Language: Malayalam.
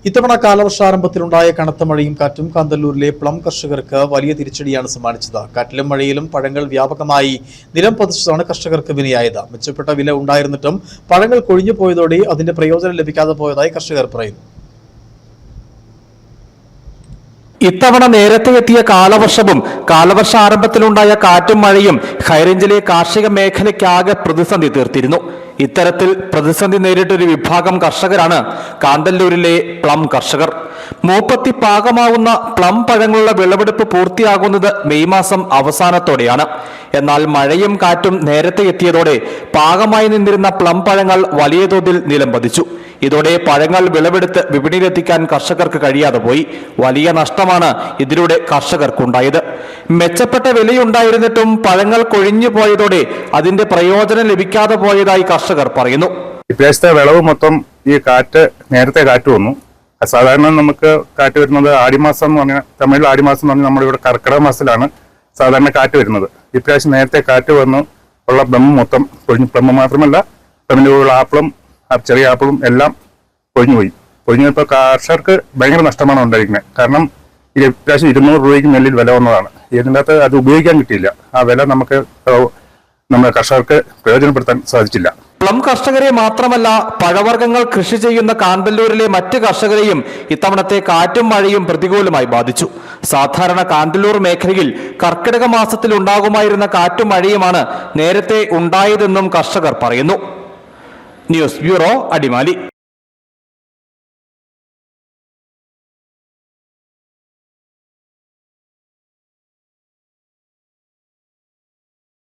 ഇത്തവണ കാലവർഷാരംഭത്തിലുണ്ടായ കനത്ത മഴയും കാറ്റും കാന്തല്ലൂരിലെ പ്ലം കർഷകർക്ക് വലിയ തിരിച്ചടിയാണ് സമ്മാനിച്ചത്. കാറ്റിലും മഴയിലും പഴങ്ങൾ വ്യാപകമായി നിലം പതിച്ചതാണ് കർഷകർക്ക് വിനയായത്. മെച്ചപ്പെട്ട വില ഉണ്ടായിരുന്നിട്ടും പഴങ്ങൾ കൊഴിഞ്ഞു പോയതോടെ അതിന്റെ പ്രയോജനം ലഭിക്കാതെ പോയതായി കർഷകർ പറയുന്നു. ഇത്തവണ നേരത്തെ എത്തിയ കാലവർഷവും കാലവർഷാരംഭത്തിലുണ്ടായ കാറ്റും മഴയും ഹൈറേഞ്ചിലെ കാർഷിക മേഖലയ്ക്കാകെ പ്രതിസന്ധി തീർത്തിരുന്നു. ഇത്തരത്തിൽ പ്രതിസന്ധി നേരിട്ടൊരു വിഭാഗം കർഷകരാണ് കാന്തല്ലൂരിലെ പ്ലം കർഷകർ. മൂപ്പത്തി പാകമാവുന്ന പ്ലം പഴങ്ങളുടെ വിളവെടുപ്പ് പൂർത്തിയാകുന്നത് മെയ് മാസം അവസാനത്തോടെയാണ്. എന്നാൽ മഴയും കാറ്റും നേരത്തെ എത്തിയതോടെ പാകമായി നിന്നിരുന്ന പ്ലം പഴങ്ങൾ വലിയ തോതിൽ നിലം പതിച്ചു. ഇതോടെ പഴങ്ങൾ വിളവെടുത്ത് വിപണിയിലെത്തിക്കാൻ കർഷകർക്ക് കഴിയാതെ പോയി. വലിയ നഷ്ടമാണ് ഇതിലൂടെ കർഷകർക്കുണ്ടായത്. മെച്ചപ്പെട്ട വിലയുണ്ടായിരുന്നിട്ടും പഴങ്ങൾ കൊഴിഞ്ഞു പോയതോടെ അതിന്റെ പ്രയോജനം ലഭിക്കാതെ പോയതായി കർഷകർ പറയുന്നു. ഇപ്രാവശ്യത്തെ വിളവ് മൊത്തം ഈ നേരത്തെ കാറ്റ് വന്നു. സാധാരണ നമുക്ക് കാറ്റ് വരുന്നത് ആടിമാസം എന്ന് പറഞ്ഞാൽ, തമിഴിൽ ആടിമാസം എന്ന് പറഞ്ഞാൽ നമ്മുടെ ഇവിടെ കർക്കിടക മാസത്തിലാണ് സാധാരണ കാറ്റ് വരുന്നത്. ഇപ്രാവശ്യം നേരത്തെ കാറ്റ് വന്നു ഉള്ള പ്ലം മൊത്തം കൊഴിഞ്ഞു. പ്ലം മാത്രമല്ല, പ്ലമിൻ്റെ കൂടെയുള്ള ആപ്പിളും ചെറിയ ആപ്പിളും എല്ലാം പൊഴിഞ്ഞുപോയി. പൊഴിഞ്ഞപ്പോൾ കർഷകർക്ക് ഭയങ്കര നഷ്ടമാണ് ഉണ്ടായിരിക്കുന്നത്. കാരണം ഈ ഇപ്രാവശ്യം 200 രൂപയ്ക്ക് മേലിൽ വില വന്നതാണ്. ഇതിൻ്റെ അകത്ത് അത് ഉപയോഗിക്കാൻ കിട്ടിയില്ല. ആ വില നമ്മുടെ കർഷകർക്ക് പ്രയോജനപ്പെടുത്താൻ സാധിച്ചില്ല. പ്ലം കർഷകരെ മാത്രമല്ല, പഴവർഗ്ഗങ്ങൾ കൃഷി ചെയ്യുന്ന കാന്തല്ലൂരിലെ മറ്റ് കർഷകരെയും ഇത്തവണത്തെ കാറ്റും മഴയും പ്രതികൂലമായി ബാധിച്ചു. സാധാരണ കാന്തല്ലൂർ മേഖലയിൽ കർക്കിടക മാസത്തിൽ ഉണ്ടാകുമായിരുന്ന കാറ്റും മഴയുമാണ് നേരത്തെ ഉണ്ടായതെന്നും കർഷകർ പറയുന്നു. News bureau, Adimali.